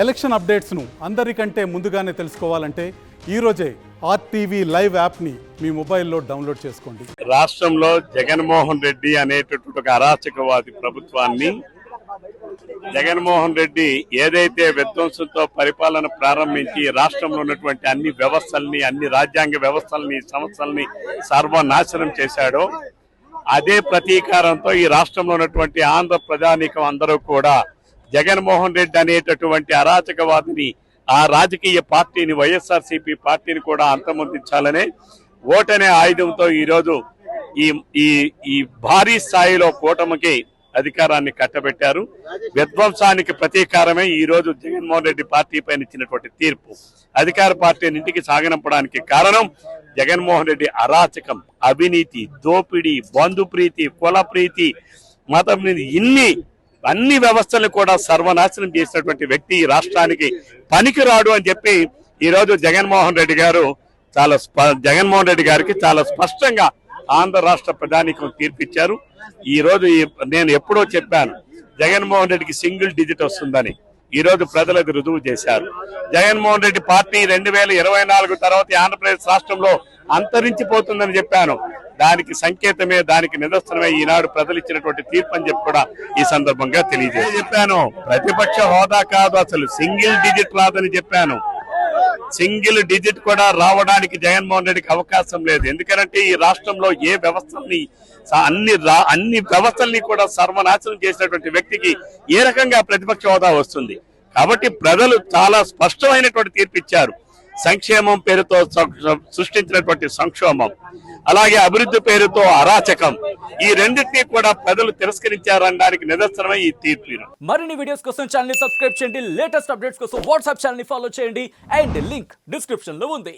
Election అప్డేట్స్ను అందరికంటే ముందుగానే తెలుసుకోవాలంటే ఈరోజే ఆర్టీవీ లైవ్ యాప్ని మీ మొబైల్లో డౌన్లోడ్ చేసుకోండి. రాష్ట్రంలో జగన్మోహన్ రెడ్డి అనేటటువంటి ఒక అరాచకవాది ప్రభుత్వాన్ని జగన్మోహన్ రెడ్డి ఏదైతే విధ్వంసంతో పరిపాలన ప్రారంభించి రాష్ట్రంలో ఉన్నటువంటి అన్ని వ్యవస్థల్ని, అన్ని రాజ్యాంగ వ్యవస్థల్ని, సంస్థల్ని సర్వనాశనం చేశాడో అదే ప్రతీకారంతో ఈ రాష్ట్రంలో ఉన్నటువంటి ఆంధ్ర ప్రజానీకం అందరూ కూడా జగన్మోహన్ రెడ్డి అనేటటువంటి అరాచకవాదిని, ఆ రాజకీయ పార్టీని, వైఎస్ఆర్సీపీ పార్టీని కూడా అంతమొందించాలనే ఓటనే ఆయుధంతో ఈరోజు ఈ భారీ స్థాయిలో కూటమికి అధికారాన్ని కట్టబెట్టారు. విధ్వంసానికి ప్రతీకారమే ఈ రోజు జగన్మోహన్ రెడ్డి పార్టీ పైన ఇచ్చినటువంటి తీర్పు. అధికార పార్టీని ఇంటికి సాగనంపడానికి కారణం జగన్మోహన్ రెడ్డి అరాచకం, అవినీతి, దోపిడీ, బంధుప్రీతి, కుల ప్రీతి, మతం, అన్ని వ్యవస్థలను కూడా సర్వనాశనం చేసినటువంటి వ్యక్తి ఈ రాష్ట్రానికి పనికిరాడు అని చెప్పి ఈ రోజు జగన్మోహన్ రెడ్డి గారికి చాలా స్పష్టంగా ఆంధ్ర రాష్ట్ర ప్రధానికం తీర్పిచ్చారు. ఈ రోజు నేను ఎప్పుడో చెప్పాను జగన్మోహన్ రెడ్డికి సింగిల్ డిజిట్ వస్తుందని. ఈ రోజు ప్రజలకు రుజువు చేశారు. జగన్మోహన్ రెడ్డి పార్టీ 2024 తర్వాత ఆంధ్రప్రదేశ్ రాష్ట్రంలో అంతరించిపోతుందని చెప్పాను. దానికి సంకేతమే, దానికి నిదర్శనమే ఈనాడు ప్రజలు ఇచ్చినటువంటి తీర్పు అని చెప్పి కూడా ఈ సందర్భంగా చెప్పాను. ప్రతిపక్ష హోదా కాదు, అసలు సింగిల్ డిజిట్ రాదని చెప్పాను. సింగిల్ డిజిట్ కూడా రావడానికి జగన్మోహన్ రెడ్డికి అవకాశం లేదు. ఎందుకంటే ఈ రాష్ట్రంలో ఏ వ్యవస్థల్ని, అన్ని వ్యవస్థల్ని కూడా సర్వనాశనం చేసినటువంటి వ్యక్తికి ఏ రకంగా ప్రతిపక్ష హోదా వస్తుంది? కాబట్టి ప్రజలు చాలా స్పష్టమైనటువంటి తీర్పు ఇచ్చారు. సంక్షేమం పేరుతో సృష్టించినటువంటి సంక్షోభం, అలాగే అభివృద్ధి పేరుతో అరాచకం, ఈ రెండింటినీ కూడా ప్రజలు తిరస్కరించారనడానికి నిదర్శనమే ఈ తీర్పు. మరిన్ని వీడియోస్ కోసం ఛానల్ ని సబ్స్క్రైబ్ చేయండి. లేటెస్ట్ అప్డేట్స్ కోసం వాట్సాప్ ఛానల్ ని ఫాలో చేయండి. అండ్ లింక్ డిస్క్రిప్షన్ లో ఉంది.